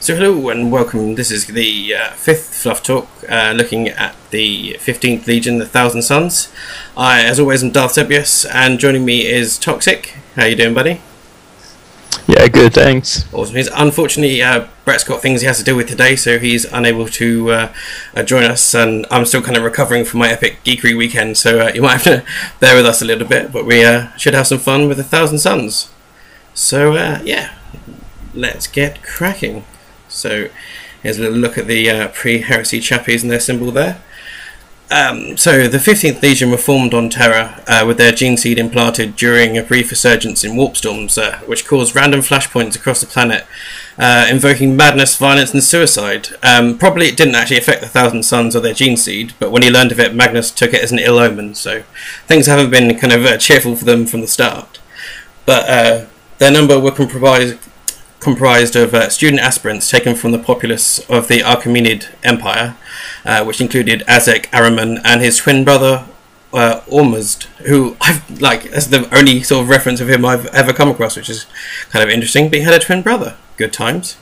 So hello and welcome. This is the fifth Fluff Talk, looking at the 15th Legion, the Thousand Suns. I, as always, am Darth and joining me is Toxic. How you doing, buddy? Yeah, good, thanks. Awesome. Unfortunately, Brett's got things he has to deal with today, so he's unable to join us, and I'm still kind of recovering from my epic geekery weekend, so you might have to bear with us a little bit, but we should have some fun with the Thousand Suns. So, yeah, let's get cracking. So here's a little look at the pre-heresy chappies and their symbol there. So the 15th Legion were formed on Terra with their gene seed implanted during a brief resurgence in warp storms, which caused random flashpoints across the planet, invoking madness, violence and suicide. Probably it didn't actually affect the Thousand Suns or their gene seed, but when he learned of it, Magnus took it as an ill omen, so things haven't been kind of cheerful for them from the start. But their number were comprised of student aspirants taken from the populace of the Achaemenid Empire, which included Azek, Ahriman, and his twin brother Ormuzd, who I've that's the only sort of reference of him I've ever come across, which is kind of interesting. But he had a twin brother. Good times.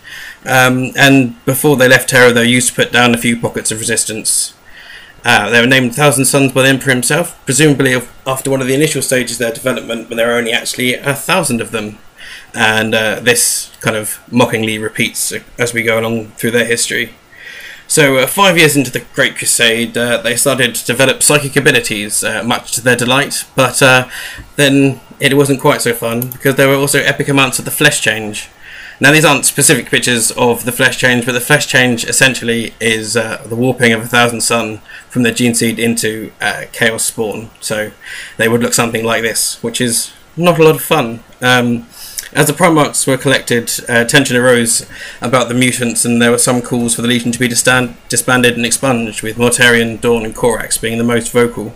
And before they left Terra, they used to put down a few pockets of resistance. They were named Thousand Suns by the Emperor himself, presumably after one of the initial stages of their development, when there were only actually 1,000 of them. And this kind of mockingly repeats as we go along through their history. So 5 years into the Great Crusade, they started to develop psychic abilities, much to their delight, but then it wasn't quite so fun, because there were also epic amounts of the flesh change. Now these aren't specific pictures of the flesh change, but the flesh change essentially is the warping of a Thousand Sun from their gene seed into Chaos Spawn. So they would look something like this, which is not a lot of fun. As the Primarchs were collected, tension arose about the mutants, and there were some calls for the Legion to be disbanded and expunged, with Mortarion, Dawn and Corax being the most vocal.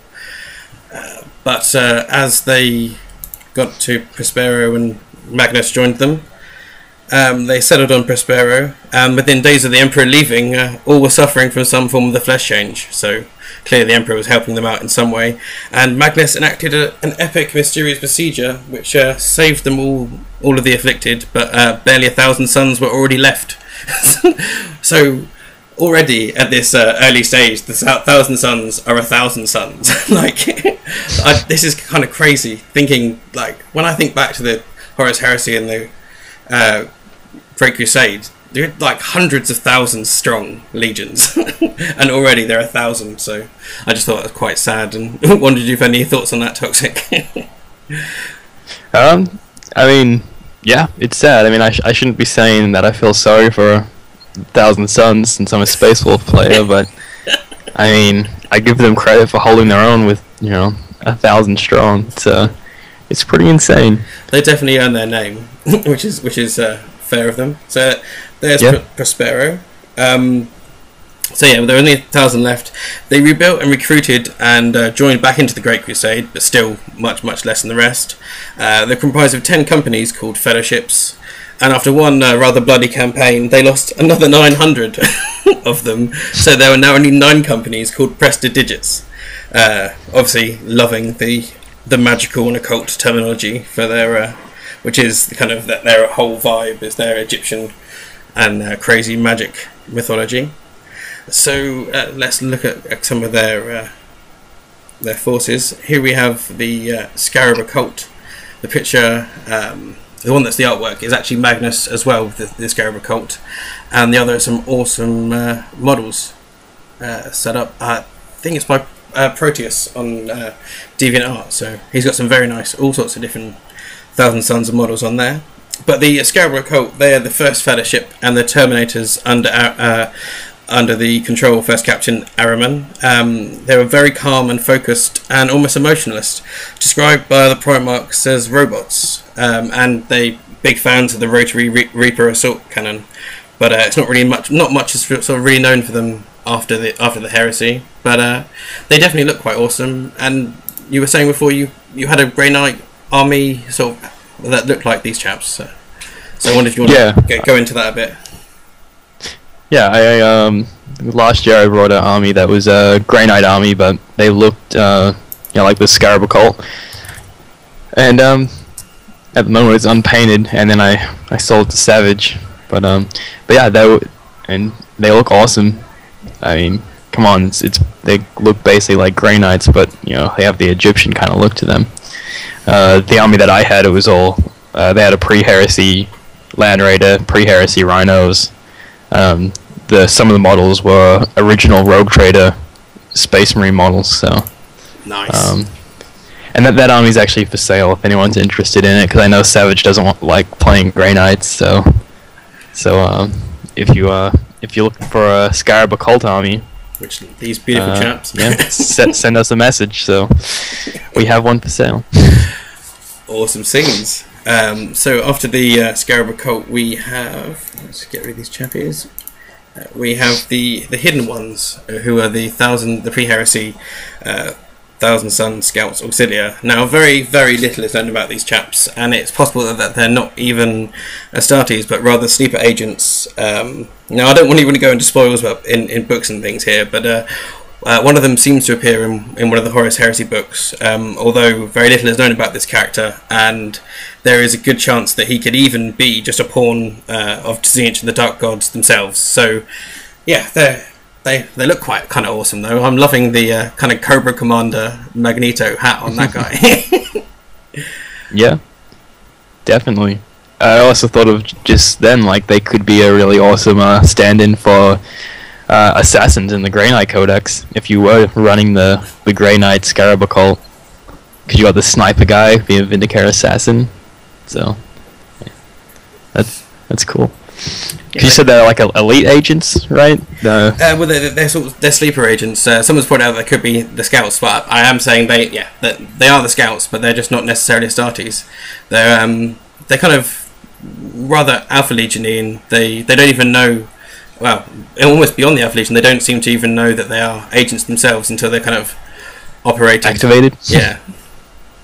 But as they got to Prospero and Magnus joined them, they settled on Prospero, and within days of the Emperor leaving, all were suffering from some form of the flesh change, so clearly the Emperor was helping them out in some way, and Magnus enacted an epic mysterious procedure which saved them all of the afflicted, but barely 1,000 suns were already left. So already at this early stage, the 1,000 suns are 1,000 suns. This is kind of crazy, thinking, when I think back to the Post-heresy and the Great Crusade, they're hundreds of thousands strong legions, and already there are 1,000. So I just thought it was quite sad, and wondered if you have any thoughts on that, Toxic. I mean, yeah, it's sad. I mean, I shouldn't be saying that I feel sorry for 1,000 Suns since I'm a Space Wolf player, but I mean, I give them credit for holding their own with 1,000 strong. So it's pretty insane. They definitely earn their name, which is fair of them. So there's Prospero. So yeah, there were only 1,000 left. They rebuilt and recruited and joined back into the Great Crusade, but still much less than the rest. They're comprised of 10 companies called fellowships, and after one rather bloody campaign, they lost another 900 of them. So there are now only 9 companies called Prestidigits. Obviously, loving the magical and occult terminology for their, which is kind of their whole vibe is their Egyptian and crazy magic mythology. So let's look at some of their forces. Here we have the Scarab Occult. The picture, the one that's the artwork, is actually Magnus as well, the Scarab Occult, and the other are some awesome models set up. I think it's by Proteus on DeviantArt. So he's got some very nice, all sorts of different Thousand Suns and models on there. But the Scarab Occult, they are the first fellowship and the Terminators under the control of First Captain Ahriman. They were very calm and focused and almost emotionless, described by the Primarchs as robots, and they big fans of the rotary Reaper assault cannon. But it's not much is sort of really known for them after the heresy. But they definitely look quite awesome. And you were saying before you had a Grey Knight army sort of that looked like these chaps. So I wonder if you want to go into that a bit. Yeah, I last year I brought an army that was a Grey Knight army, but they looked like the Scarab Occult, and at the moment it's unpainted, and then I sold to Savage, but yeah, they look awesome. I mean, come on, they look basically like Grey Knights, but you know, they have the Egyptian kind of look to them. The army that I had, it was all they had a pre-heresy Land Raider, pre-heresy rhinos. Some of the models were original Rogue Trader Space Marine models. So nice. And that army's actually for sale if anyone's interested in it, because I know Savage doesn't like playing Grey Knights. So if you're looking for a Scarab Occult army, which these beautiful chaps, yeah, send us a message. So we have one for sale. Awesome scenes. So after the Scarab Occult, we have, let's get rid of these chappies. We have the hidden ones, who are the pre-heresy Thousand Sun Scouts Auxilia. Now, very, very little is known about these chaps, and it's possible that they're not even Astartes, but rather sleeper agents. Now, I don't want to go into spoilers about in books and things here, but one of them seems to appear in one of the Horus Heresy books, although very little is known about this character, and there is a good chance that he could even be just a pawn of Tzeentch and the Dark Gods themselves. So, yeah, they look quite kind of awesome, though. I'm loving the kind of Cobra Commander Magneto hat on that guy. Yeah, definitely. I also thought of just then, like, they could be a really awesome stand-in for assassins in the Grey Knight Codex if you were running the Grey Knight Scarab Occult, because you got the sniper guy being a Vindicare assassin. So yeah, that's cool. Yeah, you said they're like elite agents, right? Well, they're sleeper agents. Someone's pointed out they could be the scouts, but I am saying they are the scouts, but they're just not necessarily Astartes. They're kind of rather Alpha Legion-y, and they don't even know. Well, almost beyond the Alpha Legion, they don't seem to even know that they are agents themselves until they're kind of operating. Activated? Yeah.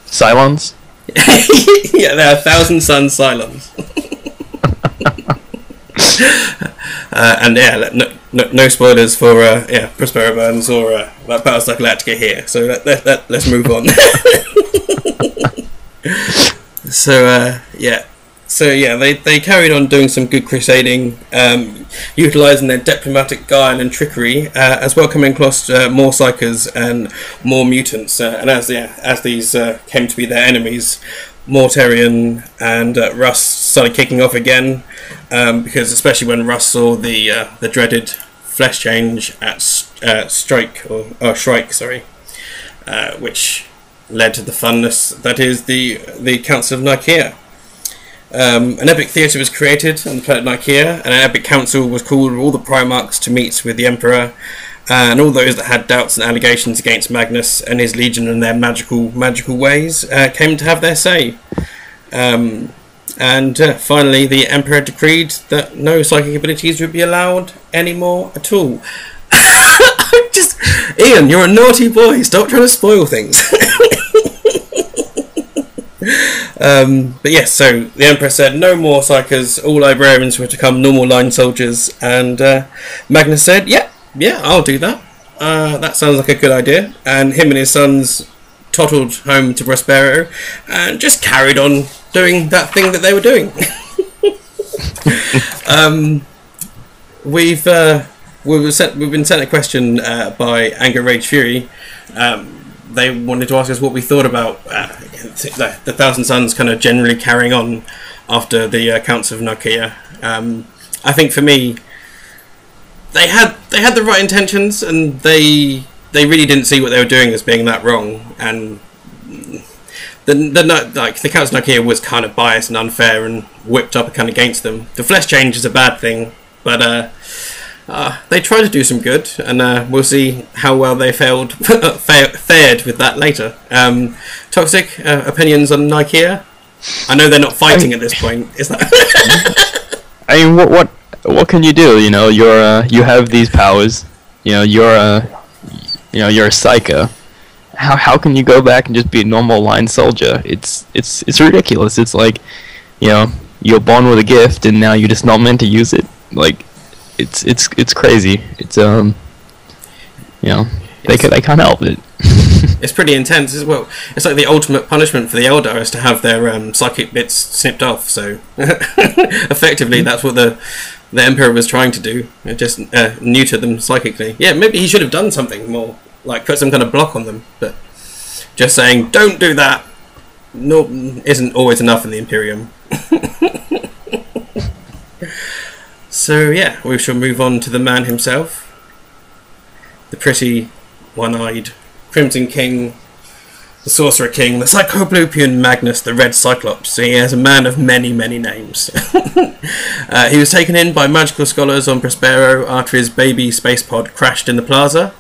Cylons? Yeah, they are Thousand Sun Cylons. And yeah, no spoilers for Prospero Burns or Battlestar Galactica here. So let's move on. So they carried on doing some good crusading, utilising their diplomatic guile and trickery, as well coming across more psychers and more mutants. And as these came to be their enemies, Mortarion and Russ started kicking off again, because especially when Russ saw the dreaded flesh change at Shrike, which led to the funness that is the Council of Nikaea. An epic theatre was created on the planet Nikaea, and an epic council was called with all the Primarchs to meet with the Emperor, and all those that had doubts and allegations against Magnus and his Legion and their magical ways came to have their say. And finally, the Emperor decreed that no psychic abilities would be allowed anymore at all. Ian, you're a naughty boy. Stop trying to spoil things. But yes, so the Emperor said no more psychers, all librarians were to become normal line soldiers, and Magnus said, yeah, I'll do that. That sounds like a good idea. And him and his sons toddled home to Prospero and just carried on doing that thing that they were doing. We've been sent a question by Anger Rage Fury. They wanted to ask us what we thought about the Thousand Suns kind of generally carrying on after the Council of Nikaea. I think for me, they had the right intentions, and they really didn't see what they were doing as being that wrong. And the Council of Nikaea was kind of biased and unfair and whipped up kind of against them. The flesh change is a bad thing, but they tried to do some good, and we'll see how well they fared with that later. Toxic, opinions on Nikaea? I know they're not fighting at this point. Is that? I mean, what can you do? You know, you have these powers. You know, you're a psycho. How can you go back and just be a normal line soldier? It's ridiculous. It's like, you know, you're born with a gift and now you're just not meant to use it. Like, it's crazy. It's you know, they can't help it. It's pretty intense as well. It's like the ultimate punishment for the Eldar is to have their psychic bits snipped off. So effectively, that's what the Emperor was trying to do. Just neuter them psychically. Yeah, maybe he should have done something more, like put some kind of block on them. But just saying, don't do that, no, isn't always enough in the Imperium. So yeah, we shall move on to the man himself. The pretty, one-eyed Crimson King, the Sorcerer King, the Cycloplupian Magnus the Red Cyclops. So he is a man of many, many names. He was taken in by magical scholars on Prospero after his baby space pod crashed in the plaza.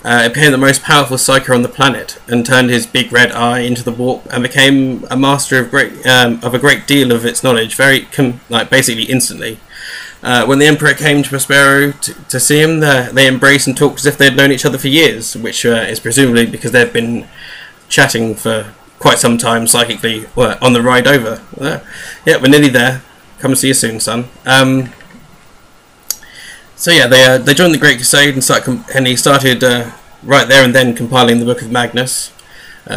It became the most powerful psyker on the planet and turned his big red eye into the warp and became a master of a great deal of its knowledge, basically instantly. When the Emperor came to Prospero to see him, they embraced and talked as if they'd known each other for years, which is presumably because they've been chatting for quite some time psychically on the ride over. Yeah, we're nearly there. Come and see you soon, son. So yeah, they joined the Great Crusade and he started right there and then compiling the Book of Magnus,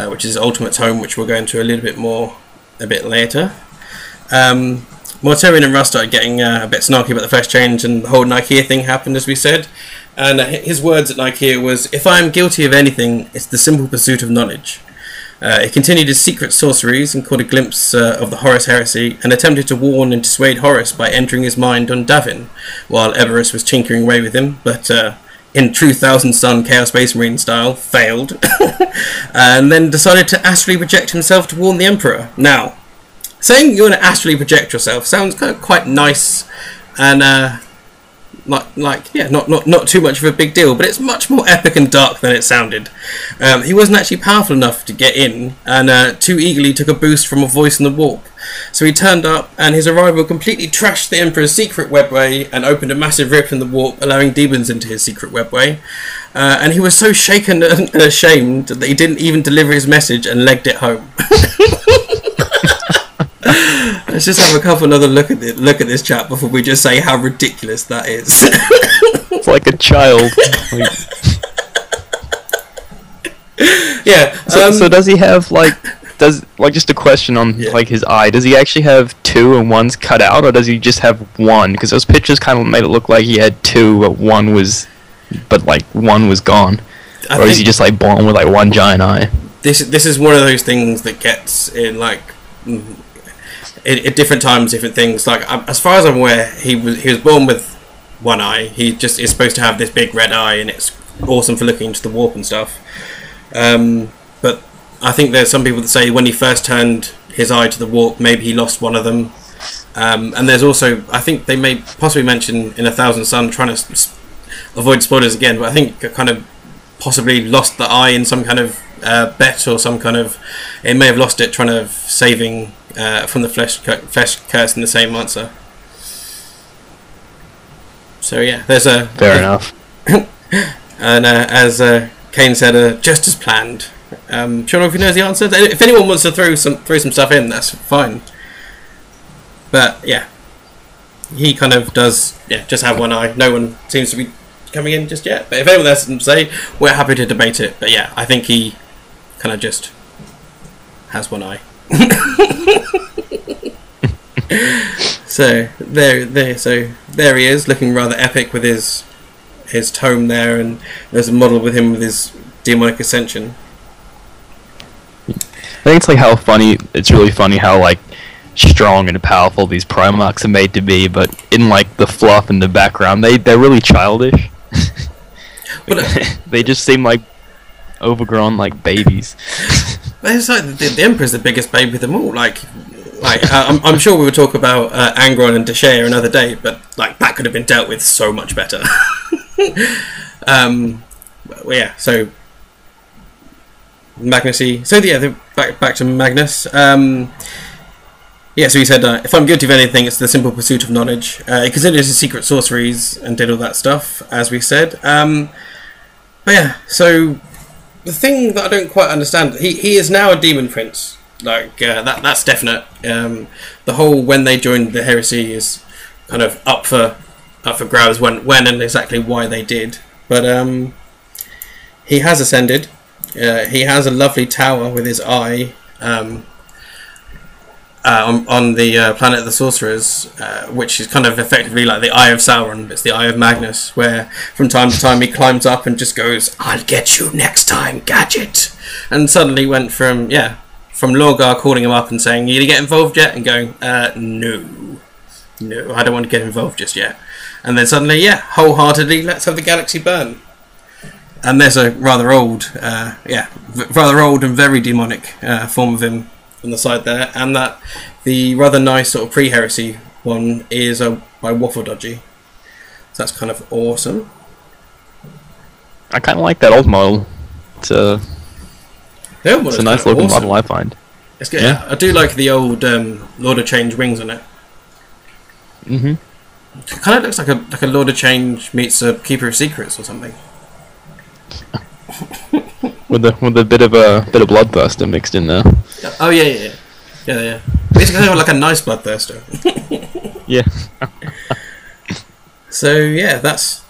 which is his ultimate tome, which we'll go into a little bit more a bit later. Mortarion and Russ started getting a bit snarky about the first change, and the whole Nikaea thing happened, as we said. And his words at Nikaea was, "If I am guilty of anything, it's the simple pursuit of knowledge." He continued his secret sorceries and caught a glimpse of the Horus heresy, and attempted to warn and dissuade Horus by entering his mind on Davin, while Eberus was tinkering away with him, but in true Thousand Sun Chaos Space Marine style, failed, and then decided to astrally project himself to warn the Emperor. Now, saying you're going to astrally project yourself sounds kind of quite nice, and not too much of a big deal, but it's much more epic and dark than it sounded. He wasn't actually powerful enough to get in, and too eagerly took a boost from a voice in the warp. So he turned up, and his arrival completely trashed the Emperor's secret webway and opened a massive rip in the warp, allowing demons into his secret webway. And he was so shaken and ashamed that he didn't even deliver his message and legged it home. Let's just have a couple another look at this chat before we just say how ridiculous that is. It's like a child. Yeah. So does he have just a question on his eye? Does he actually have two and one's cut out, or does he just have one? Because those pictures kind of made it look like he had two, but one was gone. Or is he just born with one giant eye? This is one of those things that gets in at different times, different things. As far as I'm aware, he was born with one eye. He just is supposed to have this big red eye, and it's awesome for looking into the warp and stuff. But I think there's some people that say when he first turned his eye to the warp, maybe he lost one of them. And there's also, I think they may possibly mention in A Thousand Sun, trying to avoid spoilers again, but I think kind of possibly lost the eye in some kind of bet, or some kind of, it may have lost it trying to saving from the flesh curse in the same answer. So yeah, there's a fair enough. And as Kane said, just as planned. Sure, if he knows the answer. If anyone wants to throw some stuff in, that's fine. But yeah, he kind of does just have one eye. No one seems to be coming in just yet. But if anyone else can say, we're happy to debate it. But yeah, I think he kind of just has one eye. So there he is, looking rather epic with his tome there, and there's a model with him with his demonic ascension. I think it's really funny how strong and powerful these Primarchs are made to be, but in the fluff in the background, they're really childish. But they just seem like overgrown babies. It's the Emperor's the biggest baby of them all. I'm sure we would talk about Angron and Deshea another day, but that could have been dealt with so much better. So Magnus. Back to Magnus. So he said, if I'm guilty of anything, it's the simple pursuit of knowledge. He considered his secret sorceries and did all that stuff, as we said. So the thing that I don't quite understand, he is now a demon prince. That's definite. The whole when they joined the heresy is kind of up for grabs when and exactly why they did. But he has ascended. He has a lovely tower with his eye on the planet of the Sorcerers, which is kind of effectively like the Eye of Sauron, but it's the Eye of Magnus, where from time to time he climbs up and just goes, "I'll get you next time, Gadget," and suddenly went from Lorgar calling him up and saying, "You gonna get involved yet?" and going, no, I don't want to get involved just yet. And then suddenly, wholeheartedly, let's have the galaxy burn. And there's a rather old and very demonic form of him on the side there, and that the rather nice sort of pre-heresy one is by Waffle Dodgy. So that's kind of awesome. I kind of like that old model. It's a nice looking awesome model, I find. It's good. Yeah. I do like the old Lord of Change wings on it. Mm-hmm. It kind of looks like a Lord of Change meets a Keeper of Secrets or something. with a bit of Bloodthirster mixed in there. Oh yeah. Basically, like a nice Bloodthirster. Yeah. So yeah, that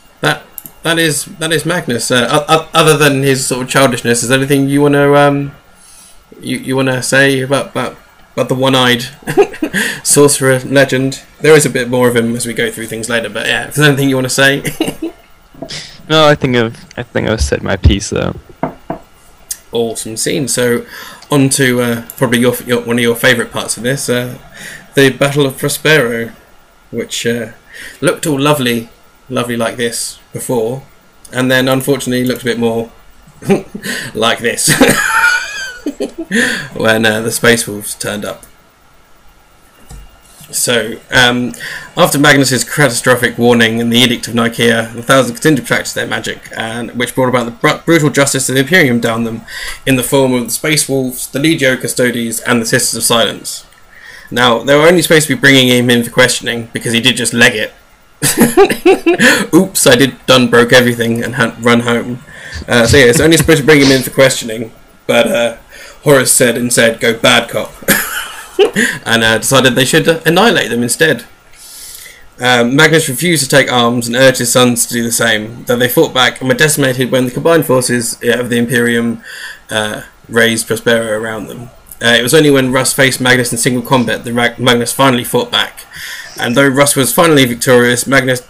is Magnus. Other than his sort of childishness, is there anything you want to you want to say about the one-eyed sorcerer legend? There is a bit more of him as we go through things later, but yeah, if there's anything you want to say. No, I think I've said my piece though. Awesome scene. So, on to probably your one of your favourite parts of this, the Battle of Prospero, which looked all lovely like this before, and then unfortunately looked a bit more like this when the Space Wolves turned up. So, after Magnus's catastrophic warning and the Edict of Nikaea, the Thousands continued to practice their magic, and which brought about the brutal justice of the Imperium down them, in the form of the Space Wolves, the Legio Custodes, and the Sisters of Silence. Now, they were only supposed to be bringing him in for questioning, because he did just leg it. Oops, I broke everything and had run home. So yeah, it's only supposed to bring him in for questioning, but Horus said instead, "Go bad cop." And decided they should annihilate them instead. Magnus refused to take arms and urged his sons to do the same, though they fought back and were decimated when the combined forces of the Imperium raised Prospero around them. It was only when Russ faced Magnus in single combat that Magnus finally fought back, and though Russ was finally victorious, Magnus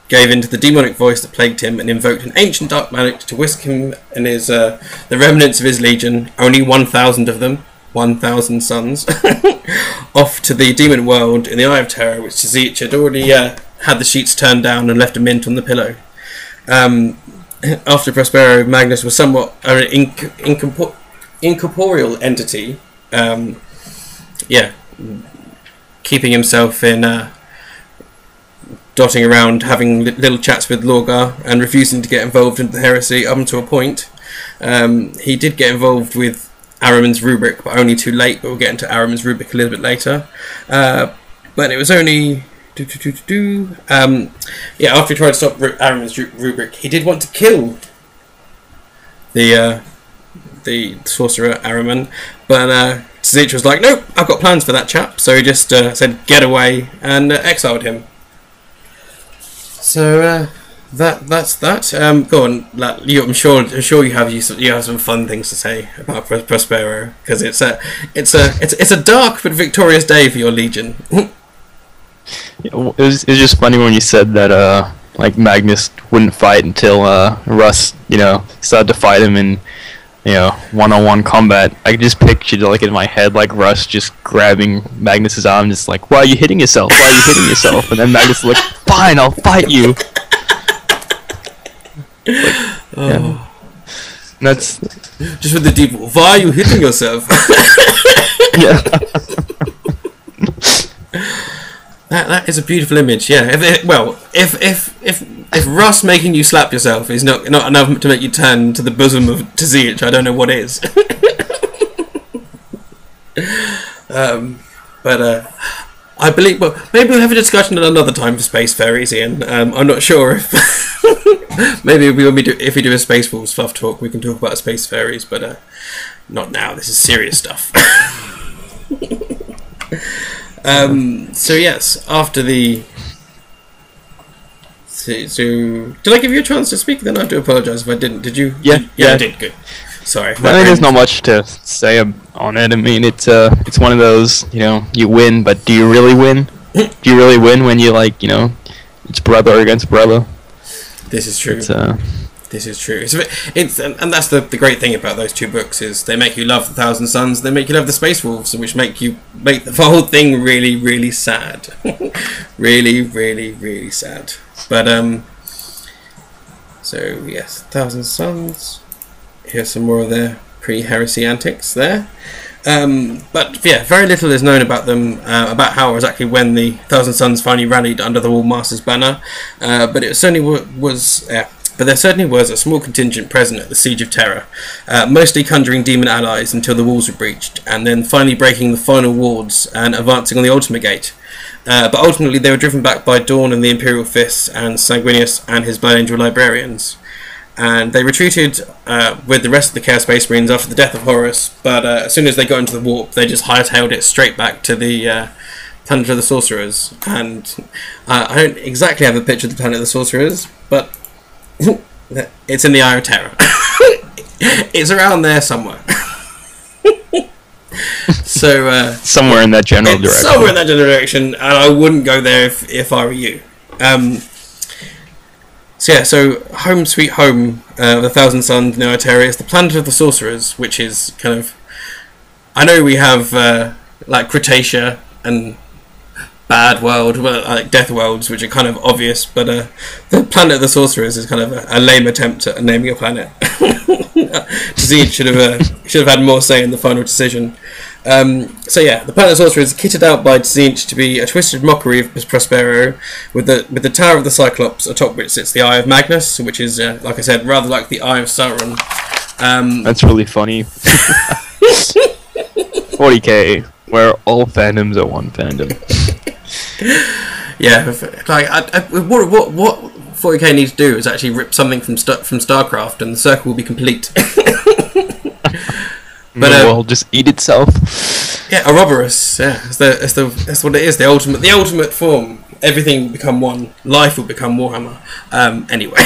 gave in to the demonic voice that plagued him and invoked an ancient dark magic to whisk him and his the remnants of his legion, only 1,000 of them, 1,000 sons, off to the demon world in the Eye of Terra, which Tzitz had already had the sheets turned down and left a mint on the pillow. After Prospero, Magnus was somewhat an incorporeal entity, keeping himself in dotting around, having little chats with Lorgar and refusing to get involved in the heresy up until a point. He did get involved with Ahriman's Rubric, but only too late, but we'll get into Ahriman's Rubric a little bit later. But it was only... after he tried to stop Ahriman's Rubric, he did want to kill the sorcerer Ahriman, but Tzitz was like, "Nope, I've got plans for that chap," so he just said, "Get away," and exiled him. So that's that. Go on, I'm sure you have some fun things to say about Prospero, because it's a dark but victorious day for your legion. It was just funny when you said that like Magnus wouldn't fight until Russ started to fight him in one-on-one combat. I could just picture like in my head like Russ just grabbing Magnus's arm, just like, "Why are you hitting yourself? Why are you hitting yourself?" And then Magnus was like, "Fine, I'll fight you." That's just with the deep. Why are you hitting yourself? Yeah. That is a beautiful image. Yeah. If Russ making you slap yourself is not enough to make you turn to the bosom of Tzitz, I don't know what is. I believe. Well, maybe we'll have a discussion at another time for space fairies, Ian. I'm not sure if maybe if we do a Space Wolves Fluff talk, we can talk about space fairies, but not now. This is serious stuff. So yes, after the. So did I give you a chance to speak? Then I do apologise if I didn't. Did you? Yeah. I did. Good. Sorry. I mean, there's not much to say on it. I mean, it's one of those, you win, but do you really win? Do you really win when you, like, it's brother against brother? This is true. This is true. And that's the great thing about those two books is they make you love the Thousand Suns, they make you love the Space Wolves, which make the whole thing really, really sad. Really, really, really sad. But so yes, Thousand Suns. Here's some more of their pre-heresy antics there. But yeah, very little is known about them, about how exactly when the Thousand Suns finally rallied under the Wallmaster's banner. But it certainly was. But there certainly was a small contingent present at the Siege of Terra, mostly conjuring demon allies until the walls were breached, and then finally breaking the final wards and advancing on the Ultimate Gate. But ultimately they were driven back by Dawn and the Imperial Fists and Sanguinius and his Blood Angel Librarians. And they retreated with the rest of the Chaos Space Marines after the death of Horus, but as soon as they got into the warp, they just hightailed it straight back to the Planet of the Sorcerers. And I don't exactly have a picture of the Planet of the Sorcerers, but it's in the Eye of Terror. It's around there somewhere. So somewhere in that general direction. Somewhere in that general direction, and I wouldn't go there if I were you. So yeah, so home sweet home, the Thousand Suns, Neo Terra is the Planet of the Sorcerers, which is kind of, I know we have like Cretaceous and Bad World, like Death Worlds, which are kind of obvious, but the Planet of the Sorcerers is kind of a lame attempt at naming a planet. Tzitzit should have had more say in the final decision. So yeah, the Planet of the Sorcerers is kitted out by Tzitzit to be a twisted mockery of Prospero, with the Tower of the Cyclops, atop which sits the Eye of Magnus, which is, like I said, rather like the Eye of Sauron. That's really funny. 40k, where all fandoms are one fandom. Yeah, like what 40k needs to do is actually rip something from StarCraft, and the circle will be complete. But the world just eat itself. Yeah, Ouroboros. Yeah, that's what it is. The ultimate form. Everything will become one. Life will become Warhammer. Anyway,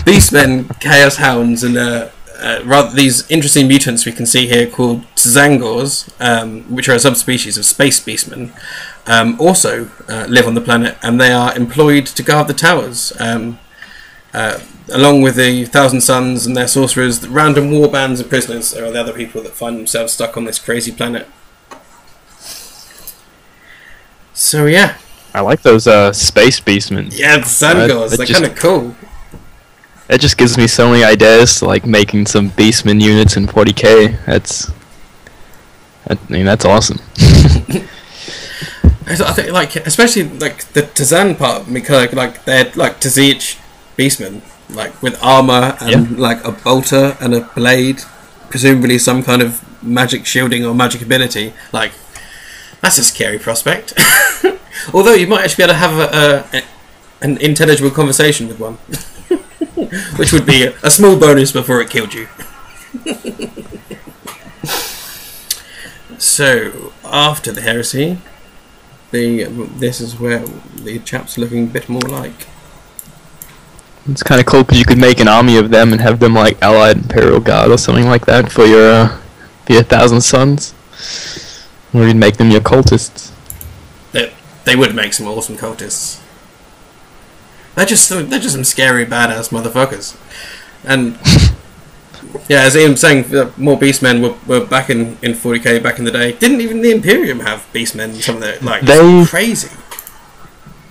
Beastmen, Chaos Hounds, and rather these interesting mutants we can see here called Tzangors, which are a subspecies of space beastmen, also live on the planet, and they are employed to guard the towers. Along with the Thousand Suns and their sorcerers, the random warbands and prisoners are the other people that find themselves stuck on this crazy planet. So yeah. I like those space beastmen. Yeah, the Tzangors, they're kind of cool. It just gives me so many ideas, like making some beastman units in 40k. That's awesome. I think, like, especially like the Tzan part, because like they're like Tzitzit beastmen, like with armor and like a bolter and a blade, presumably some kind of magic shielding or magic ability. Like, that's a scary prospect. Although you might actually be able to have an intelligible conversation with one, which would be a small bonus before it killed you. So after the heresy, this is where the chap's looking a bit more like. It's kind of cool because you could make an army of them and have them like allied Imperial Guard or something like that for your Thousand Suns. Or you'd make them your cultists. They would make some awesome cultists. They're just some scary badass motherfuckers. And yeah, as Ian was saying, more beastmen were back in 40k back in the day. Didn't even the Imperium have beastmen? Some of their it's crazy.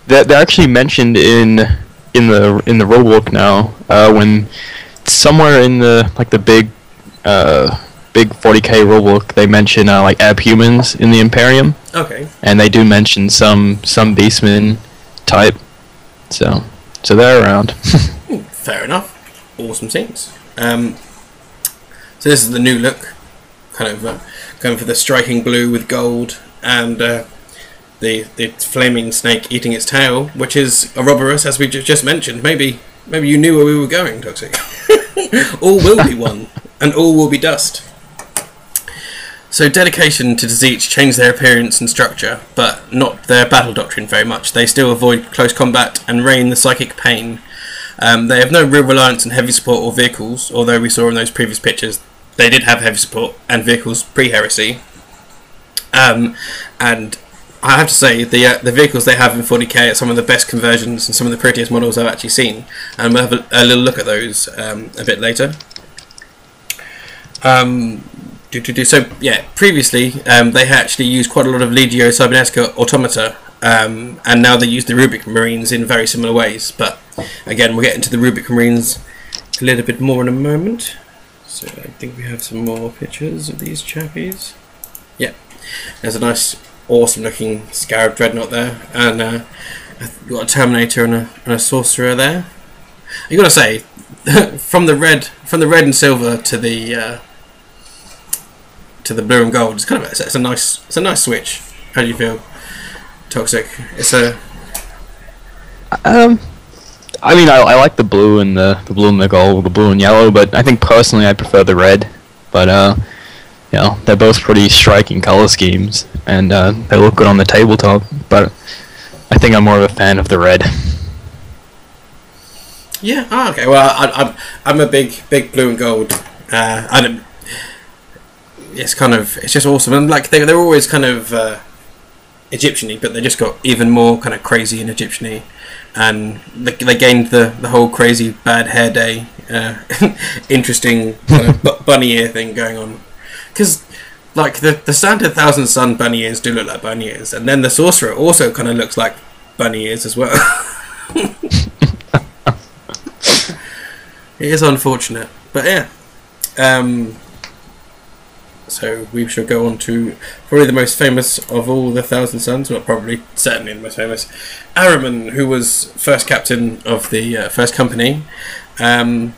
They're actually mentioned in the rulebook now. When somewhere in the big 40k rulebook, they mention like abhumans in the Imperium. Okay. And they do mention some beastmen type. So they're around. Fair enough. Awesome scenes. So this is the new look, kind of going for the striking blue with gold, and the flaming snake eating its tail, which is Ouroboros, as we just mentioned. Maybe you knew where we were going, Toxic. All will be one, and all will be dust. So dedication to Tzitzit changed their appearance and structure, but not their battle doctrine very much. They still avoid close combat and rain the psychic pain. They have no real reliance on heavy support or vehicles, although we saw in those previous pictures they did have heavy support and vehicles pre-heresy. And I have to say, the vehicles they have in 40k are some of the best conversions and some of the prettiest models I've actually seen. And we'll have a little look at those a bit later. So yeah, previously they had actually used quite a lot of Legio Cybernetica automata, and now they use the Rubric Marines in very similar ways. But again, we'll get into the Rubric Marines a little bit more in a moment. So I think we have some more pictures of these chappies. Yeah, there's a nice, awesome-looking Scarab Dreadnought there, and you've got a Terminator and a Sorcerer there. You got to say, from the red and silver to the blue and gold, it's a nice switch. How do you feel, Toxic? I mean, I like the blue and the blue and the gold, the blue and yellow, but I think personally I prefer the red. But you know, they're both pretty striking color schemes, and they look good on the tabletop. But I think I'm more of a fan of the red. Yeah. Oh, okay. Well, I'm a big blue and gold. It's just awesome, and like they're always kind of Egyptian-y, but they just got even more kind of crazy and Egyptian-y, and they gained the whole crazy bad hair day, interesting kind of bunny ear thing going on, because like the standard Thousand Sun bunny ears do look like bunny ears, and then the Sorcerer also kind of looks like bunny ears as well. It is unfortunate, but yeah. So we shall go on to probably the most famous of all the Thousand Suns, well, certainly the most famous, Ahriman, who was first captain of the first company, and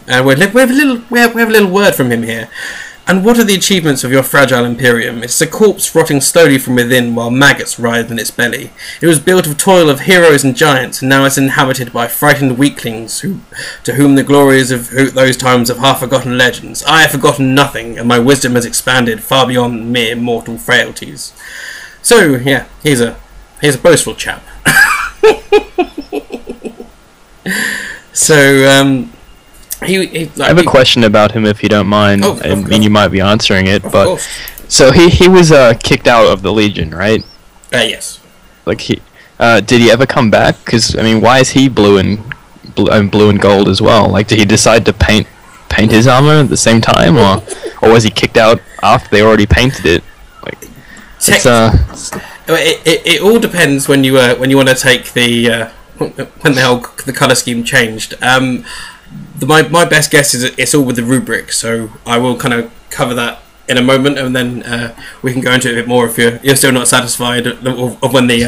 we have a little word from him here. And what are the achievements of your fragile Imperium? It's a corpse rotting slowly from within while maggots writhe in its belly. It was built of toil of heroes and giants, and now is inhabited by frightened weaklings to whom the glories of those times of half-forgotten legends. I have forgotten nothing, and my wisdom has expanded far beyond mere mortal frailties. So, yeah, he's a boastful chap. So, I have a question about him, if you don't mind. Oh, I mean, you might be answering it, of but course. So he was kicked out of the Legion, right? Yes. Like did he ever come back? Because I mean, why is he blue and gold as well? Like, did he decide to paint his armor at the same time, or was he kicked out after they already painted it? Like, it all depends when you want to take the when the color scheme changed. My best guess is it's all with the rubric, so I will kind of cover that in a moment, and then we can go into it a bit more if you're still not satisfied of when the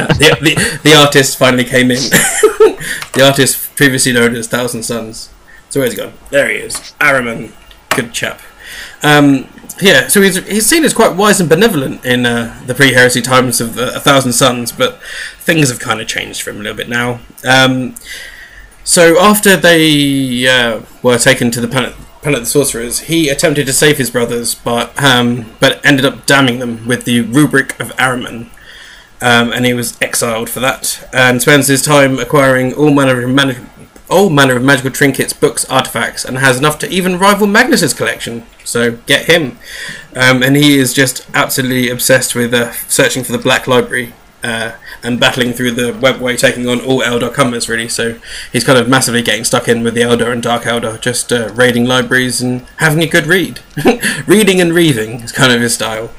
artist finally came in. The artist previously known as Thousand Suns. So where's he gone? There he is, Ahriman. Good chap. Yeah, so he's seen as quite wise and benevolent in the pre-heresy times of A Thousand Suns, but things have kind of changed for him a little bit now. So after they were taken to the planet of the Sorcerers, he attempted to save his brothers, but ended up damning them with the Rubric of Ahriman, and he was exiled for that, and spends his time acquiring all manner of magical trinkets, books, artifacts, and has enough to even rival Magnus's collection. So get him, and he is just absolutely obsessed with searching for the Black Library. And battling through the webway, taking on all Eldar comers, really. So he's kind of massively getting stuck in with the Eldar and Dark Eldar, just raiding libraries and having a good read. Reading and reading is kind of his style.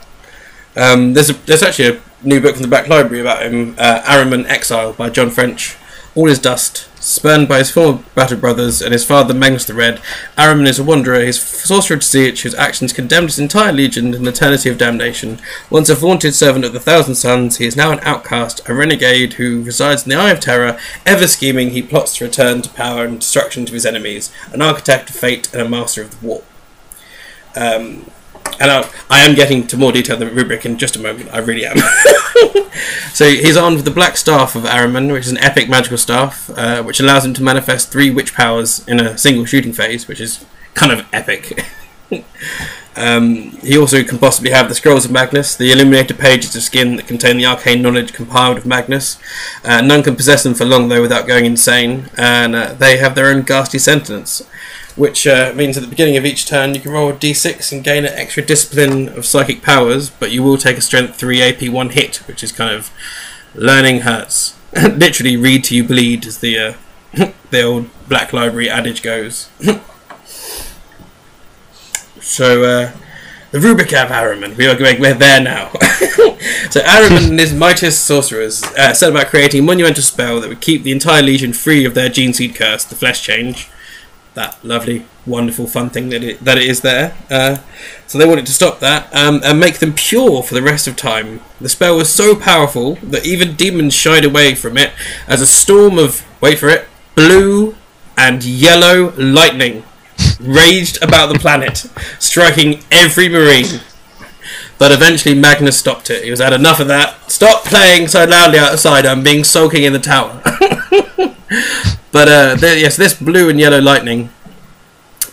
There's actually a new book from the Black Library about him, Ahriman Exile by John French. All is dust. Spurned by his former battle brothers and his father Magnus the Red, Ahriman is a wanderer, his sorcerer to Siege, whose actions condemned his entire legion to an eternity of damnation. Once a vaunted servant of the Thousand Suns, he is now an outcast, a renegade who resides in the Eye of Terra. Ever scheming, he plots to return to power and destruction to his enemies, an architect of fate and a master of the war. And I am getting to more detail than Rubric in just a moment, I really am. So he's armed with the Black Staff of Ahriman, which is an epic magical staff, which allows him to manifest 3 witch powers in a single shooting phase, which is kind of epic. He also can possibly have the Scrolls of Magnus, the illuminated pages of skin that contain the arcane knowledge compiled of Magnus. None can possess them for long, though, without going insane, and they have their own ghastly sentence, which means at the beginning of each turn you can roll a d6 and gain an extra discipline of psychic powers, but you will take a strength 3 AP 1 hit, which is kind of learning hurts. Literally, read till you bleed, as the old Black Library adage goes. So, the Rubric of Ahriman. We're there now. So, Ahriman and his mightiest sorcerers set about creating a monumental spell that would keep the entire Legion free of their gene seed curse, the flesh change. That lovely, wonderful, fun thing that it is there. So they wanted to stop that and make them pure for the rest of time. The spell was so powerful that even demons shied away from it as a storm of, wait for it, blue and yellow lightning raged about the planet, striking every marine. But eventually Magnus stopped it. He was had enough of that. Stop playing so loudly outside. I'm being sulking in the tower. But yes, this blue and yellow lightning,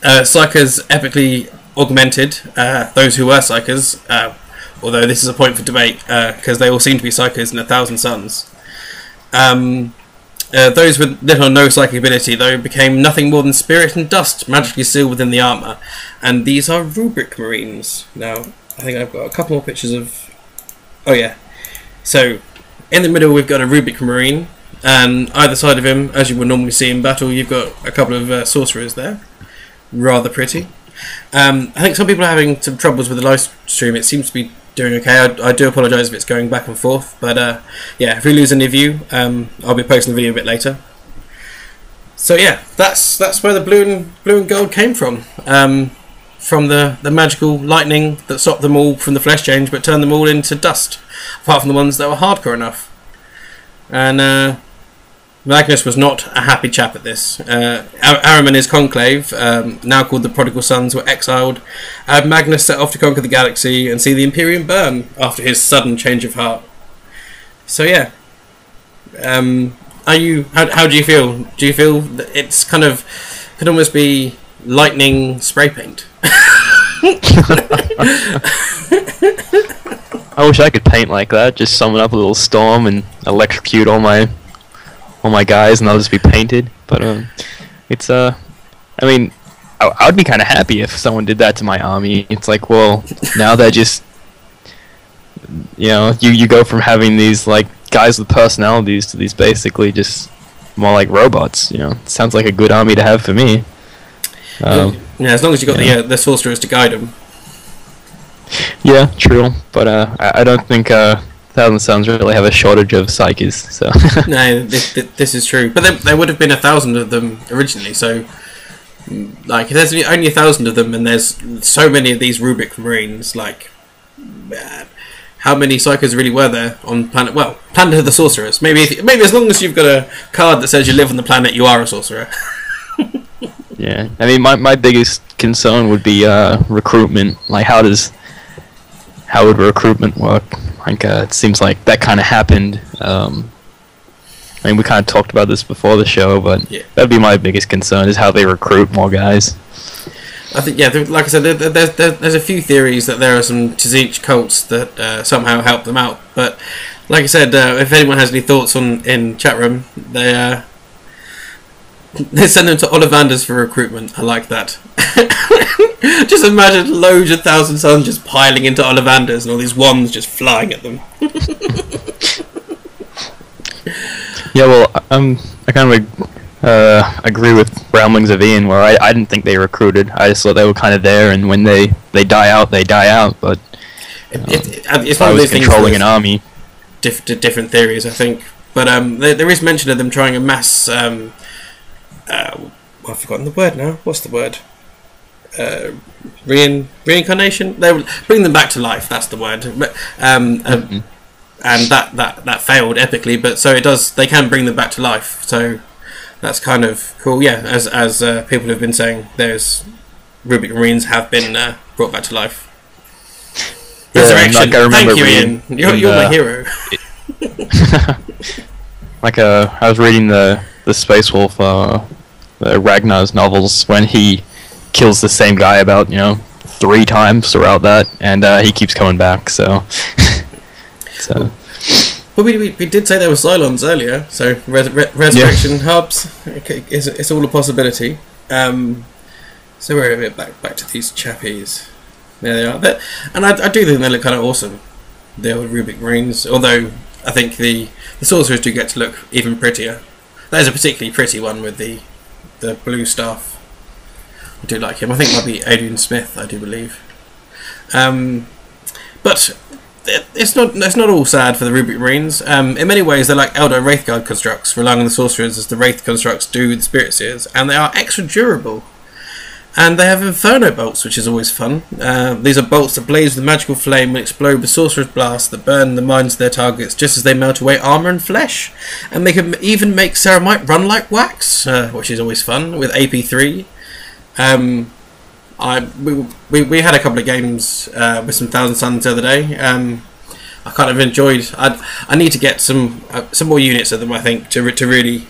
Psychers epically augmented those who were Psychers, although this is a point for debate because they all seem to be Psychers in 1,000 Suns. Those with little or no psychic ability, though, became nothing more than spirit and dust magically sealed within the armour, and these are Rubric Marines. Now, I think I've got a couple more pictures of... Oh yeah. So, in the middle we've got a Rubric Marine, and either side of him, as you would normally see in battle, you've got a couple of sorcerers there. Rather pretty. I think some people are having some troubles with the live stream. It seems to be doing okay. I do apologise if it's going back and forth, but yeah, if we lose any of you, I'll be posting the video a bit later. So yeah, that's where the blue and gold came from. From the magical lightning that stopped them all from the flesh change, but turned them all into dust, apart from the ones that were hardcore enough. And Magnus was not a happy chap at this. Ahriman and his conclave, now called the Prodigal Sons, were exiled. Magnus set off to conquer the galaxy and see the Imperium burn after his sudden change of heart. So yeah, how do you feel? Do you feel that it's kind of could almost be lightning spray paint? I wish I could paint like that. Just summon up a little storm and electrocute all my guys, and they'll just be painted. But it's I mean, I would be kind of happy if someone did that to my army. It's like, well, now they're just, you know, you go from having these like guys with personalities to these basically just more like robots. You know, it sounds like a good army to have for me. Yeah, as long as you got the sorcerers to guide them. Yeah, true. But I don't think 1,000 Suns really have a shortage of psyches. So no, this is true. But there would have been 1,000 of them originally. So, like, if there's only 1,000 of them, and there's so many of these Rubric Marines, like, how many psychos really were there on planet? Well, Planet of the Sorcerers. Maybe as long as you've got a card that says you live on the planet, you are a sorcerer. Yeah, I mean, my biggest concern would be recruitment. Like, how would recruitment work? Like, it seems like that kind of happened. I mean, we kind of talked about this before the show, but yeah, that'd be my biggest concern, is how they recruit more guys. I think, yeah, like I said, there's a few theories that there are some Tzeentch cults that somehow help them out. But like I said, if anyone has any thoughts in chat room, they send them to Ollivanders for recruitment. I like that. Just imagine loads of 1,000 Suns just piling into Ollivanders and all these wands just flying at them. Yeah, well, I kind of agree with Ramblings of Ian, where I didn't think they recruited. I just thought they were kind of there, and when they die out, they die out. But it's one of those things controlling an army. Different theories, I think. But there is mention of them trying a mass... I've forgotten the word now. What's the word? Reincarnation. They will bring them back to life. That's the word. But, and that failed epically. But so it does. They can bring them back to life. So that's kind of cool. Yeah, as people have been saying, there's Rubric Marines have been brought back to life. Yeah, Resurrection. Thank you, Ian. You're my hero. Like I was reading the Space Wolf Ragnar's novels when he kills the same guy about 3 3 times throughout that, and he keeps coming back. So, so. But we did say there were Cylons earlier, so resurrection hubs. It's all a possibility. So we're a bit back to these chappies. There they are. And I do think they look kind of awesome. The old Rubric Marines, although I think the sorcerers do get to look even prettier. That is a particularly pretty one with the blue staff. I do like him. I think it might be Adrian Smith, I do believe. But it's not all sad for the Rubric Marines. In many ways, they're like Eldar Wraithguard constructs, relying on the sorcerers as the Wraith constructs do with the Spirit Seers, and they are extra durable. And they have Inferno bolts, which is always fun. These are bolts that blaze with magical flame and explode with sorcerer's blasts that burn the minds of their targets just as they melt away armour and flesh. And they can even make Ceramite run like wax, which is always fun, with AP3. We had a couple of games with some Thousand Suns the other day. I kind of enjoyed. I need to get some more units of them, I think, to really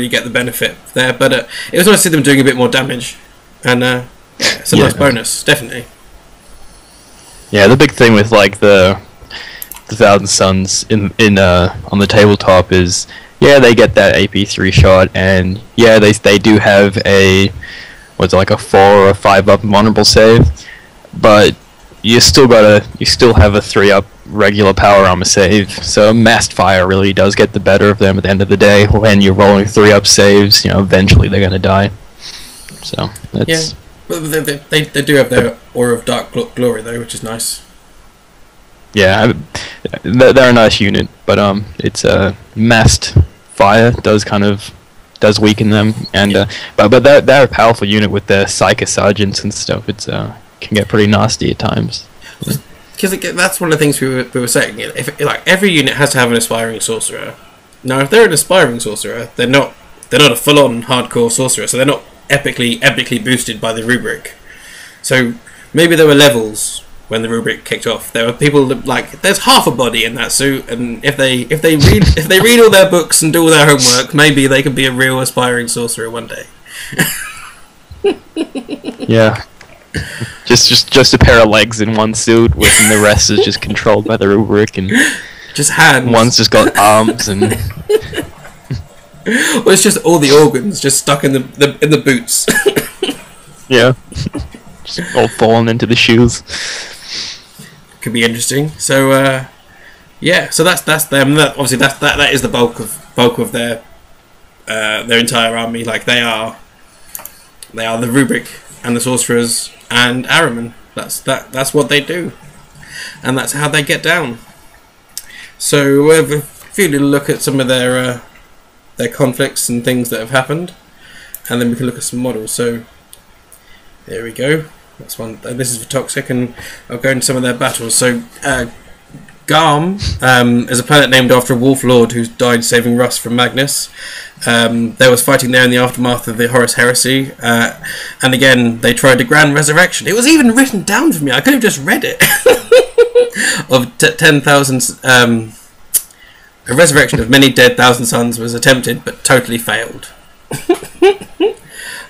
get the benefit there. But it was nice to see them doing a bit more damage. And it's a nice bonus, definitely. Yeah, the big thing with like the Thousand Suns in on the tabletop is they get that AP3 shot, and they do have a like a 4 or a 5 up vulnerable save, but you still have a 3 up regular power armor save. So massed fire really does get the better of them at the end of the day. When you're rolling 3 up saves, eventually they're gonna die. So that's but they do have their Aura of Dark Glory though, which is nice. Yeah, they're a nice unit, but it's massed fire does weaken them, and but they're a powerful unit with their Psyker Sergeants and stuff. It's can get pretty nasty at times. Because that's one of the things we were saying. If like every unit has to have an aspiring sorcerer. Now, if they're an aspiring sorcerer, they're not a full-on hardcore sorcerer, so they're not epically boosted by the rubric. So maybe there were levels when the rubric kicked off. There were people that, like, there's half a body in that suit, and if they read all their books and do all their homework, maybe they can be a real aspiring sorcerer one day. Yeah. Just a pair of legs in one suit, and the rest is just controlled by the rubric, and just hands. One's just got arms and. Well, it's just all the organs just stuck in the boots. Yeah, just all falling into the shoes. Could be interesting. So, so that's them. Obviously, that is the bulk of their entire army. Like they are the rubric and the sorcerers and Ahriman. That's what they do, and that's how they get down. So, if you look at some of their conflicts and things that have happened, and then we can look at some models. So there we go. That's one. This is for Toxic, and I'll go into some of their battles. So Garm is a planet named after a wolf lord who died saving Russ from Magnus. There was fighting there in the aftermath of the Heresy, and again they tried a grand resurrection. It was even written down for me. I could have just read it. Of 10,000. A resurrection of many dead Thousand Suns was attempted, but totally failed.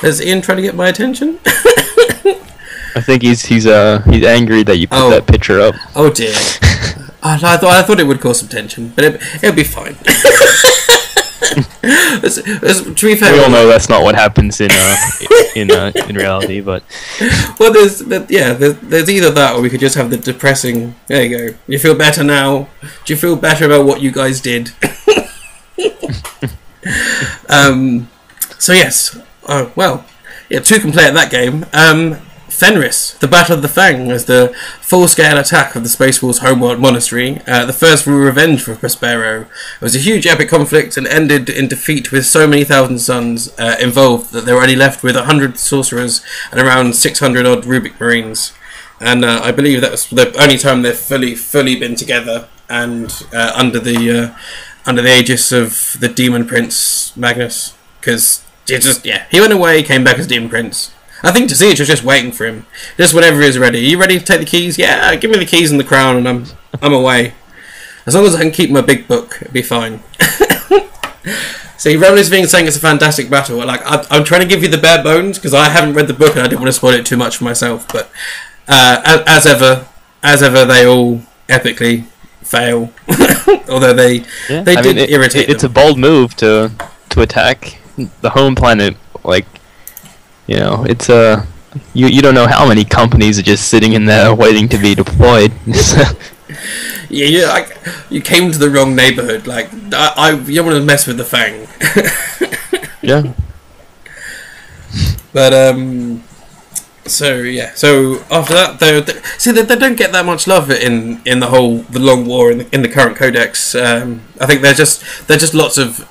Is Ian trying to get my attention? I think he's angry that you put that picture up. Oh dear. I thought it would cause some tension, but it'll be fine. To be fair, we all know that's not what happens in reality, but well, there's either that, or we could just have the depressing. There you go. You feel better now? Do you feel better about what you guys did? So yes, two can play at that game. Fenris, the Battle of the Fang, as the full-scale attack of the Space Wolves' homeworld monastery, the first real revenge for Prospero. It was a huge epic conflict and ended in defeat with so many Thousand Suns involved that they were only left with 100 sorcerers and around 600 odd Rubric Marines. And I believe that was the only time they've fully been together and under the aegis of the Demon Prince Magnus, because he went away, came back as Demon Prince. I think Tasiach was just waiting for him. Just whenever he was ready. Are you ready to take the keys? Yeah, give me the keys and the crown, and I'm away. As long as I can keep my big book, it'll be fine. See, Remy's being saying it's a fantastic battle. Like I'm trying to give you the bare bones because I haven't read the book and I didn't want to spoil it too much for myself. But As ever, they all epically fail. Although they did irritate It's them. a bold move to attack the home planet. Like, you know, it's a you don't know how many companies are just sitting in there waiting to be deployed. Yeah, you came to the wrong neighborhood. Like, you don't want to mess with the Fang. Yeah. But so after that, they don't get that much love in the long war in the current codex. I think there's just lots of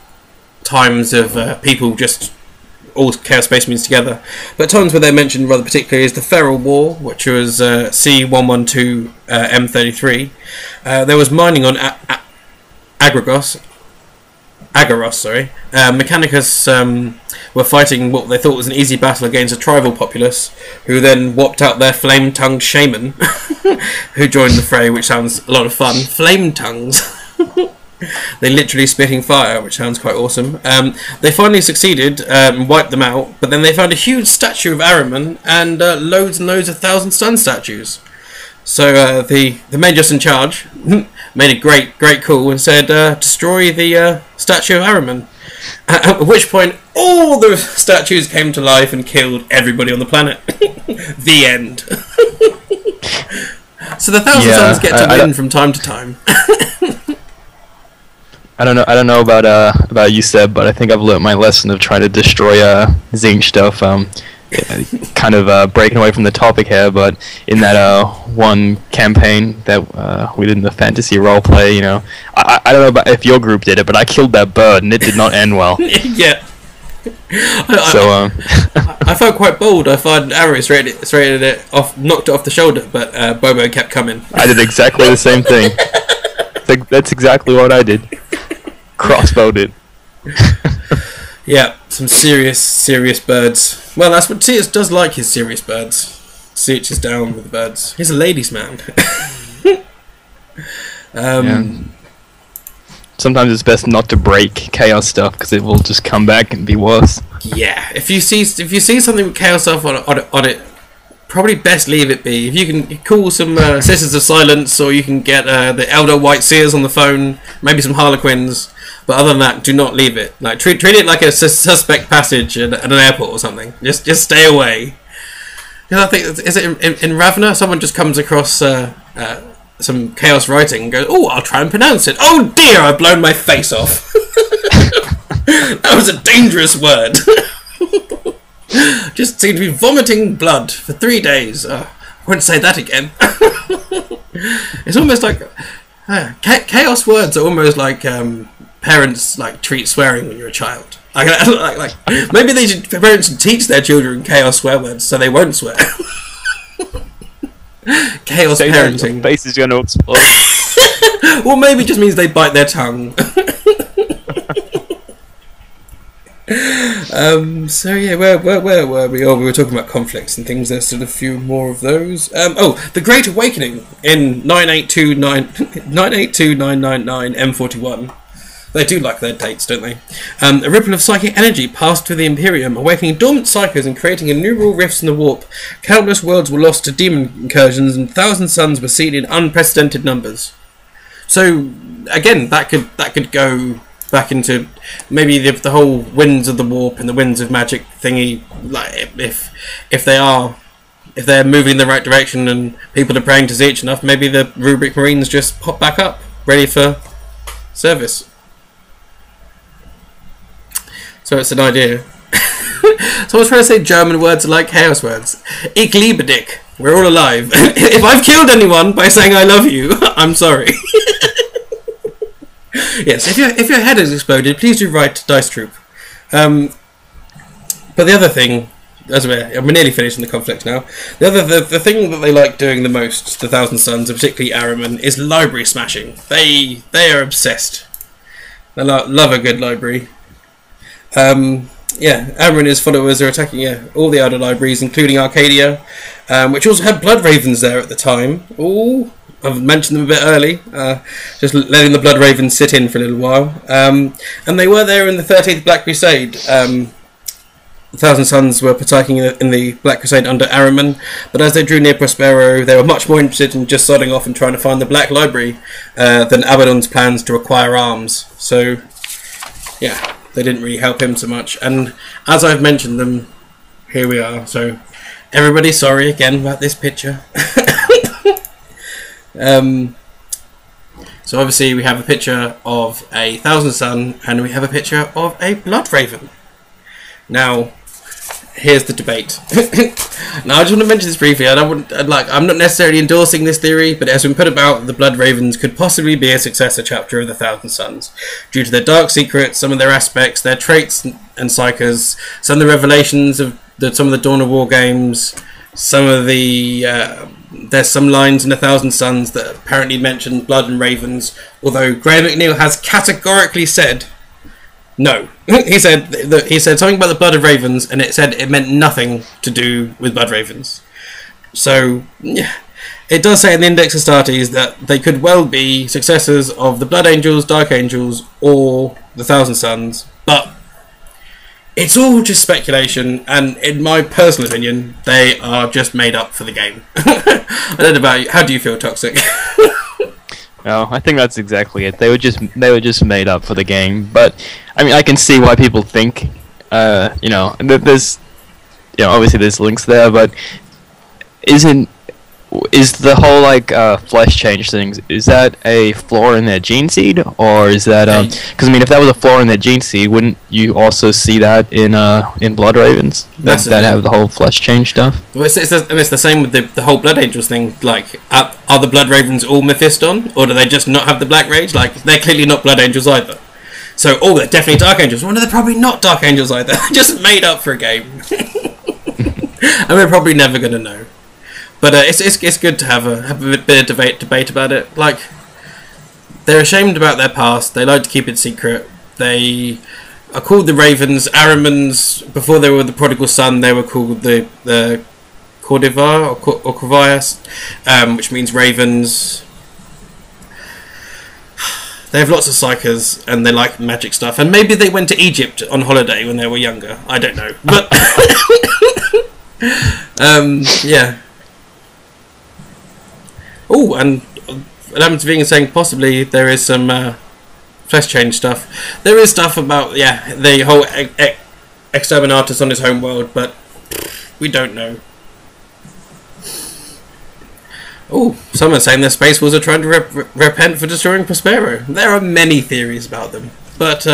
times of people just all Chaos Space Marines together. But times where they're mentioned rather particularly is the Feral War, which was C112 M33. There was mining on Agaros. Mechanicus were fighting what they thought was an easy battle against a tribal populace, who then whopped out their flame-tongued shaman, who joined the fray, which sounds a lot of fun. Flame tongues. They literally spitting fire, which sounds quite awesome. They finally succeeded and wiped them out, but then they found a huge statue of Ahriman and loads and loads of 1,000 stun statues. So the man just in charge made a great call and said, destroy the statue of Ahriman. At which point, all the statues came to life and killed everybody on the planet. The end. So the 1,000 suns get to win from time to time. I don't know about you, Seb, but I think I've learnt my lesson of trying to destroy Zinc stuff. Kind of breaking away from the topic here, but in that one campaign that we did in the fantasy roleplay, you know, I don't know about if your group did it, but I killed that bird and it did not end well. Yeah. I felt quite bold. I fired an arrow straight at it off, knocked it off the shoulder, but Bobo kept coming. I did exactly the same thing. That's exactly what I did. Crossbowed it. Yeah, some serious birds. Well, that's what Titus does like, his serious birds. Siege is down with the birds. He's a ladies' man. Sometimes it's best not to break chaos stuff because it will just come back and be worse. Yeah, if you see something with chaos stuff on it, probably best leave it be. If you can call some Sisters of Silence, or you can get the Eldar White Seers on the phone, maybe some Harlequins. But other than that, do not leave it. Like treat it like a suspect passage at an airport or something. Just stay away. Because I think is it in Ravna, someone just comes across some chaos writing and goes, "Oh, I'll try and pronounce it. Oh dear, I've blown my face off. That was a dangerous word. Just seemed to be vomiting blood for 3 days. I won't say that again." It's almost like chaos words are almost like parents like treat swearing when you're a child. Like maybe parents should teach their children chaos swear words so they won't swear. Chaos parenting. Your face is going to explode. Well, maybe it just means they bite their tongue. So yeah, where were we? Oh, we were talking about conflicts and things. There's still a few more of those. The Great Awakening in 982-999 M41. They do like their dates, don't they? A ripple of psychic energy passed through the Imperium, awakening dormant psychos and creating innumerable rifts in the warp. Countless worlds were lost to demon incursions, and 1,000 suns were seen in unprecedented numbers. So again, that could go back into maybe the whole winds of the warp and the winds of magic thingy. Like if they're moving in the right direction and people are praying to Zeech enough, maybe the Rubric Marines just pop back up, ready for service. So it's an idea. So I was trying to say German words are like chaos words. Ich liebe dich. We're all alive. If I've killed anyone by saying I love you, I'm sorry. Yes, if your head has exploded, please do write to DiceTroop. But the other thing, as we're nearly finished in the conflict now, the thing that they like doing the most, the 1,000 Suns, and particularly Ahriman, is library smashing. They are obsessed. They love a good library. Ahriman and his followers are attacking all the other libraries, including Arcadia, which also had Blood Ravens there at the time. Ooh, I've mentioned them a bit early, just letting the Blood Ravens sit in for a little while. And they were there in the 13th Black Crusade. the Thousand Sons were partaking in the Black Crusade under Ahriman, but as they drew near Prospero, they were much more interested in just starting off and trying to find the Black Library than Abaddon's plans to acquire arms. So, yeah, they didn't really help him so much. And as I've mentioned them, here we are. So, everybody, sorry again about this picture. So obviously we have a picture of a Thousand Son and we have a picture of a Blood Raven. Now, here's the debate. Now, I just want to mention this briefly. I'm not necessarily endorsing this theory, but it has been put about that the Blood Ravens could possibly be a successor chapter of the Thousand Sons, due to their dark secrets, some of their aspects, their traits and psychers, some of the revelations of some of the Dawn of War games, some of the there's some lines in the Thousand Sons that apparently mention blood and ravens, although Graham McNeil has categorically said no. he said something about the blood of ravens, and it said it meant nothing to do with blood ravens. So yeah, it does say in the Index Astartes that they could well be successors of the Blood Angels, Dark Angels, or the Thousand Sons, but it's all just speculation, and in my personal opinion, they are just made up for the game. I don't know about you. How do you feel, Toxic? No, I think that's exactly it. They were just made up for the game. But I mean, I can see why people think, there's, obviously there's links there, but is the whole flesh change things, is that a flaw in their gene seed, or is that because I mean, if that was a flaw in their gene seed, wouldn't you also see that in Blood Ravens that have the whole flesh change stuff? Well, it's the same with the whole Blood Angels thing. Like, are the Blood Ravens all Mephiston, or do they just not have the Black Rage? Like, they're clearly not Blood Angels either. So, they're definitely Dark Angels. Well, no, they're probably not Dark Angels either. Just made up for a game. And we're probably never going to know. But it's good to have a bit of debate about it. Like, they're ashamed about their past. They like to keep it secret. They are called the Ravens. Ahriman's, before they were the Prodigal Son, they were called the Cordivar or Corvias, which means ravens. They have lots of psychers and they like magic stuff. And maybe they went to Egypt on holiday when they were younger. I don't know. But yeah. Oh, and Adam's being saying possibly there is some flesh change stuff. There is stuff about, the whole exterminatus on his home world, but we don't know. Oh, someone's saying the Space Wolves are trying to repent for destroying Prospero. There are many theories about them, but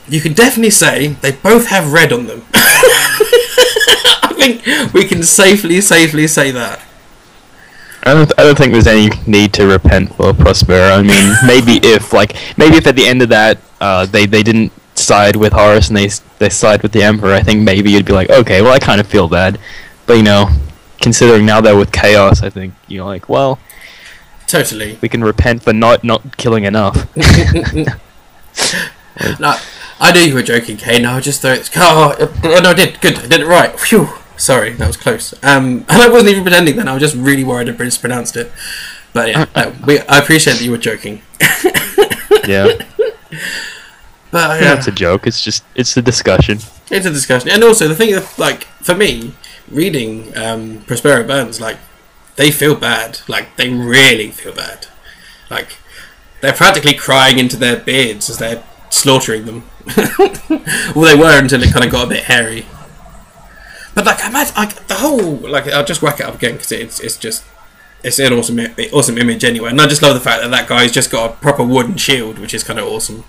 you can definitely say they both have red on them. I think we can safely say that. I don't think there's any need to repent for Prospero. I mean, maybe if at the end of that they didn't side with Horus and they side with the Emperor, I think maybe you'd be like, okay, well, I kind of feel bad. But considering now they're with Chaos, I think well, totally, we can repent for not killing enough. No, I knew you were joking, Kane. I just thought, no, I did good. I did it right. Phew. Sorry, that was close. And I wasn't even pretending then. I was just really worried I mispronounced it. But yeah, I appreciate that you were joking. Yeah. But yeah, it's a joke. It's a discussion. It's a discussion, and also the thing of, for me, reading Prospero Burns, they feel bad. They really feel bad. They're practically crying into their beards as they're slaughtering them. Well, they were until it kind of got a bit hairy. But the whole I'll just whack it up again because it's an awesome image anyway, and I just love the fact that guy's just got a proper wooden shield, which is kind of awesome,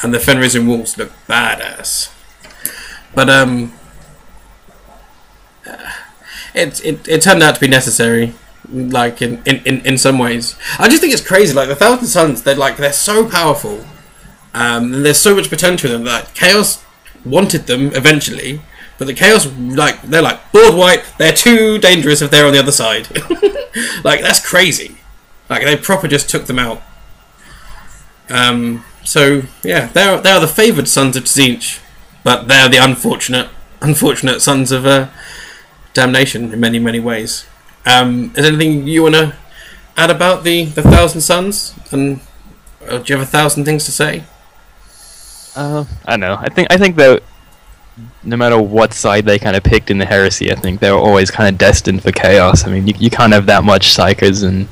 and the Fenrisian wolves look badass. But it turned out to be necessary, in some ways. I just think it's crazy. The Thousand Sons, they're so powerful, and there's so much potential in them that Chaos wanted them eventually. But the Chaos, they're board wipe, they're too dangerous if they're on the other side. That's crazy. They proper just took them out. So, yeah, they are the favoured sons of Tzeentch, but they are the unfortunate sons of damnation in many, many ways. Is there anything you want to add about the Thousand Sons? And do you have 1,000 things to say? I don't know. I think that no matter what side they kind of picked in the heresy, I think they were always kind of destined for chaos. I mean, you can't have that much psychers and,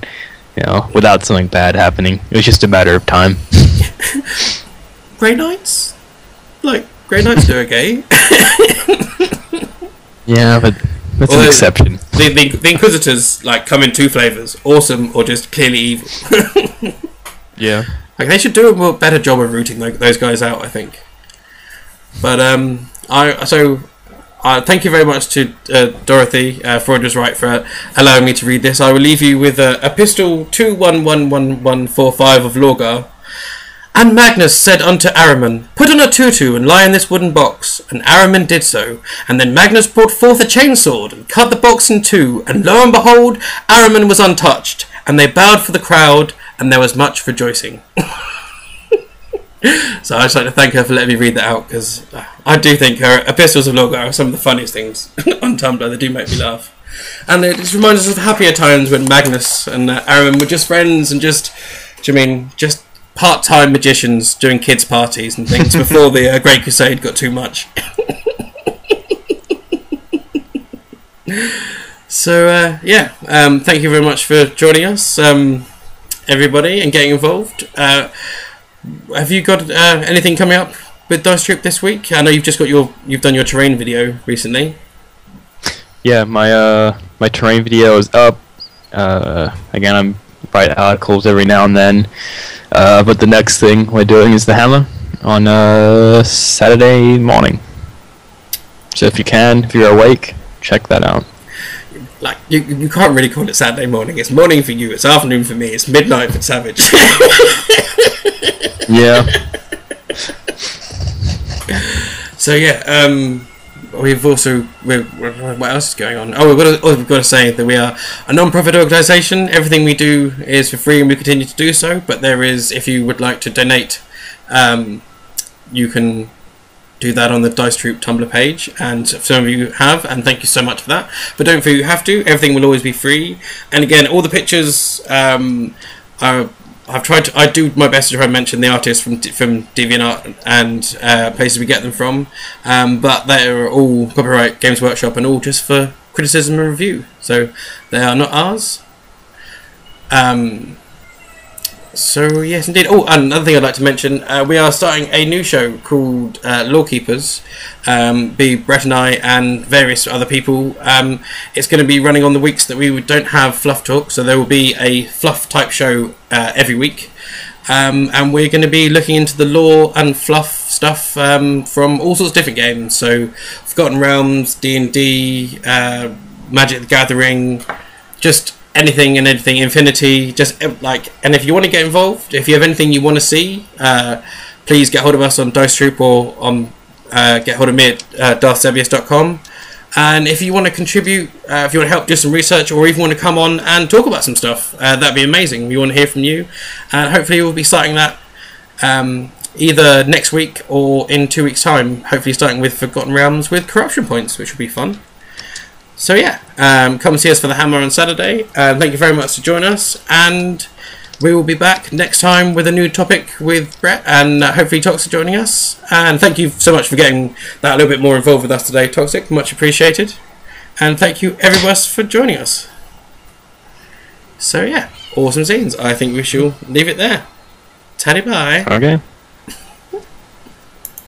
you know, without something bad happening. It was just a matter of time. Grey Knights? Like, Grey Knights do okay. Yeah, but that's an exception. The Inquisitors, like, come in two flavours. Awesome or just clearly evil. Yeah. Like, they should do a more better job of rooting those guys out, I think. But, thank you very much to Dorothy, Freud was right, for allowing me to read this. I will leave you with Epistle 211145 of Lorgar. And Magnus said unto Ahriman, Put on a tutu and lie in this wooden box. And Ahriman did so. And then Magnus brought forth a chainsword and cut the box in two. And lo and behold, Ahriman was untouched. And they bowed for the crowd, and there was much rejoicing. So I'd just like to thank her for letting me read that out, because I do think her Epistles of Lorgar are some of the funniest things on Tumblr. They do make me laugh. And it just reminds us of happier times when Magnus and Ahriman were just friends and just part-time magicians doing kids' parties and things before the Great Crusade got too much. So, thank you very much for joining us, everybody, and getting involved. Have you got anything coming up with DiceTroop this week? I know you've done your terrain video recently. Yeah, my terrain video is up. Again, I'm write articles every now and then. But the next thing we're doing is the hammer on Saturday morning. So if you're awake, check that out. Like, you can't really call it Saturday morning. It's morning for you, it's afternoon for me, it's midnight for Savage. Yeah. So yeah, we've also what else is going on? Oh, we've got to say that we are a non-profit organisation. Everything we do is for free, and we continue to do so. But there is, if you would like to donate, you can do that on the DiceTroop Tumblr page, and some of you have, and thank you so much for that. But don't feel you have to. Everything will always be free. And again, all the pictures I do my best to try and mention the artists from DeviantArt and places we get them from, but they are all copyright Games Workshop and all just for criticism and review, so they are not ours. So yes, indeed. Oh, and another thing I'd like to mention, we are starting a new show called Lawkeepers. Be Brett and I and various other people. It's going to be running on the weeks that we don't have Fluff Talk, so there will be a Fluff type show every week. And we're going to be looking into the lore and fluff stuff from all sorts of different games. So Forgotten Realms, D&D, Magic the Gathering, just anything and everything, Infinity, just like. And if you want to get involved, if you have anything you want to see, please get hold of us on DiceTroop or on get hold of me at darthsebius.com. And if you want to contribute, if you want to help do some research, or even want to come on and talk about some stuff, that'd be amazing. We want to hear from you, and hopefully we'll be starting that either next week or in 2 weeks' time. Hopefully starting with Forgotten Realms with corruption points, which will be fun. So yeah, come and see us for the Hammer on Saturday. Thank you very much for joining us, and we will be back next time with a new topic with Brett, and hopefully Toxic joining us. And thank you so much for getting that a little bit more involved with us today, Toxic. Much appreciated. And thank you everyone for joining us. So yeah, awesome scenes. I think we shall leave it there. Taddy bye. Okay.